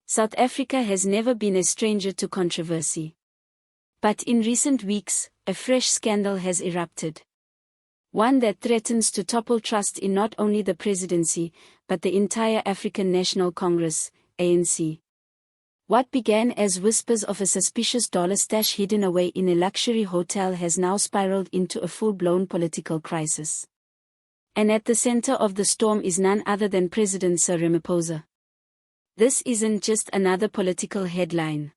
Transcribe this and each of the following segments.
South Africa has never been a stranger to controversy. But in recent weeks, a fresh scandal has erupted. One that threatens to topple trust in not only the presidency, but the entire African National Congress, ANC. What began as whispers of a suspicious dollar stash hidden away in a luxury hotel has now spiraled into a full-blown political crisis. And at the center of the storm is none other than President Cyril Ramaphosa. This isn't just another political headline.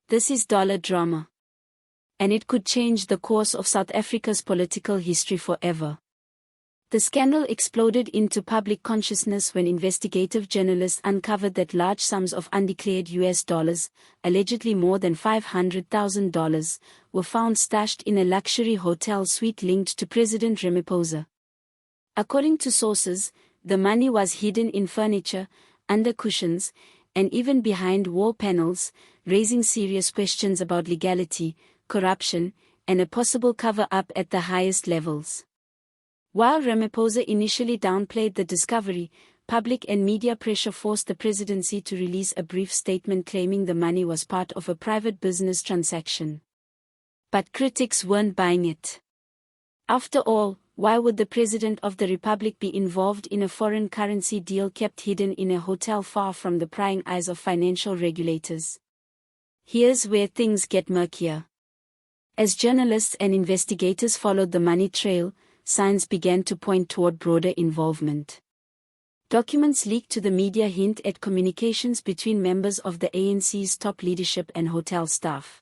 This is dollar drama. And it could change the course of South Africa's political history forever. The scandal exploded into public consciousness when investigative journalists uncovered that large sums of undeclared US dollars, allegedly more than $500,000, were found stashed in a luxury hotel suite linked to President Ramaphosa. According to sources, the money was hidden in furniture, under cushions, and even behind wall panels, raising serious questions about legality, corruption, and a possible cover-up at the highest levels. While Ramaphosa initially downplayed the discovery, public and media pressure forced the presidency to release a brief statement claiming the money was part of a private business transaction. But critics weren't buying it. After all, why would the President of the Republic be involved in a foreign currency deal kept hidden in a hotel far from the prying eyes of financial regulators? Here's where things get murkier. As journalists and investigators followed the money trail, signs began to point toward broader involvement. Documents leaked to the media hint at communications between members of the ANC's top leadership and hotel staff.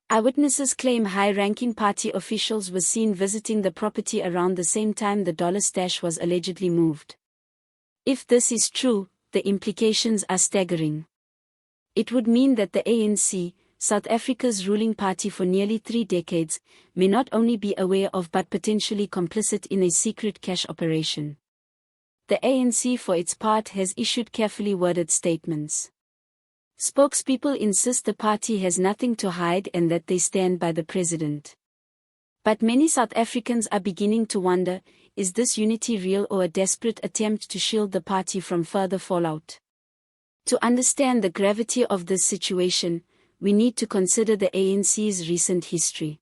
Eyewitnesses claim high-ranking party officials were seen visiting the property around the same time the dollar stash was allegedly moved. If this is true, the implications are staggering. It would mean that the ANC, South Africa's ruling party for nearly 3 decades, may not only be aware of but potentially complicit in a secret cash operation. The ANC for its part has issued carefully worded statements. Spokespeople insist the party has nothing to hide and that they stand by the president. But many South Africans are beginning to wonder, is this unity real or a desperate attempt to shield the party from further fallout? To understand the gravity of this situation, we need to consider the ANC's recent history.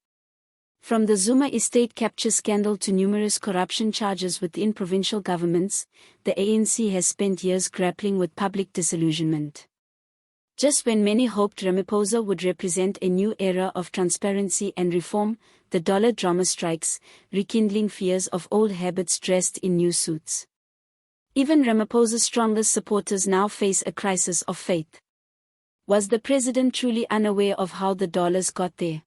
From the Zuma estate capture scandal to numerous corruption charges within provincial governments, the ANC has spent years grappling with public disillusionment. Just when many hoped Ramaphosa would represent a new era of transparency and reform, the dollar drama strikes, rekindling fears of old habits dressed in new suits. Even Ramaphosa's strongest supporters now face a crisis of faith. Was the president truly unaware of how the dollars got there?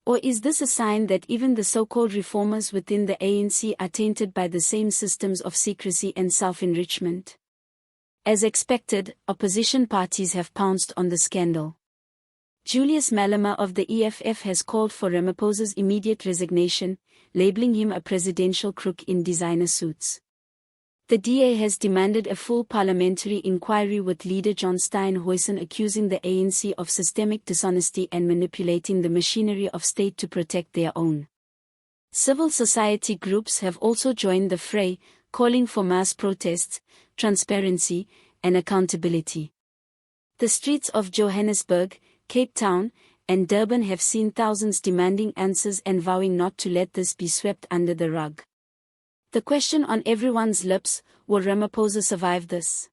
Or is this a sign that even the so-called reformers within the ANC are tainted by the same systems of secrecy and self-enrichment? As expected, opposition parties have pounced on the scandal. Julius Malema of the EFF has called for Ramaphosa's immediate resignation, labeling him a presidential crook in designer suits. The DA has demanded a full parliamentary inquiry with leader John Steenhuisen accusing the ANC of systemic dishonesty and manipulating the machinery of state to protect their own. Civil society groups have also joined the fray, calling for mass protests, transparency, and accountability. The streets of Johannesburg, Cape Town, and Durban have seen thousands demanding answers and vowing not to let this be swept under the rug. The question on everyone's lips, will Ramaphosa survive this?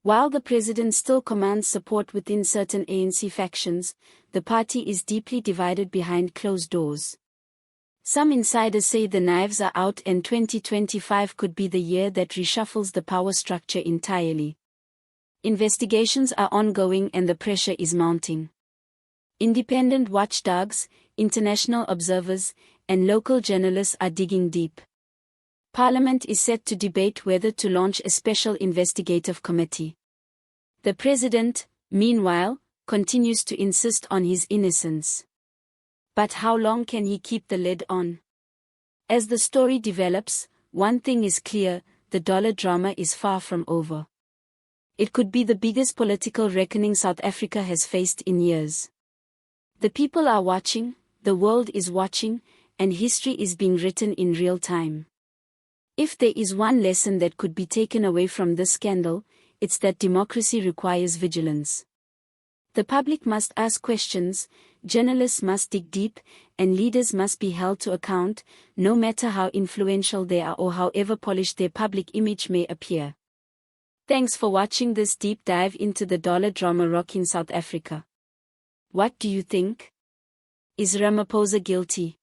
While the president still commands support within certain ANC factions, the party is deeply divided behind closed doors. Some insiders say the knives are out and 2025 could be the year that reshuffles the power structure entirely. Investigations are ongoing and the pressure is mounting. Independent watchdogs, international observers, and local journalists are digging deep. Parliament is set to debate whether to launch a special investigative committee. The president, meanwhile, continues to insist on his innocence. But how long can he keep the lid on? As the story develops, one thing is clear, the dollar drama is far from over. It could be the biggest political reckoning South Africa has faced in years. The people are watching, the world is watching, and history is being written in real time. If there is one lesson that could be taken away from this scandal, it's that democracy requires vigilance. The public must ask questions, journalists must dig deep, and leaders must be held to account, no matter how influential they are or however polished their public image may appear. Thanks for watching this deep dive into the dollar drama rocking South Africa. What do you think? Is Ramaphosa guilty?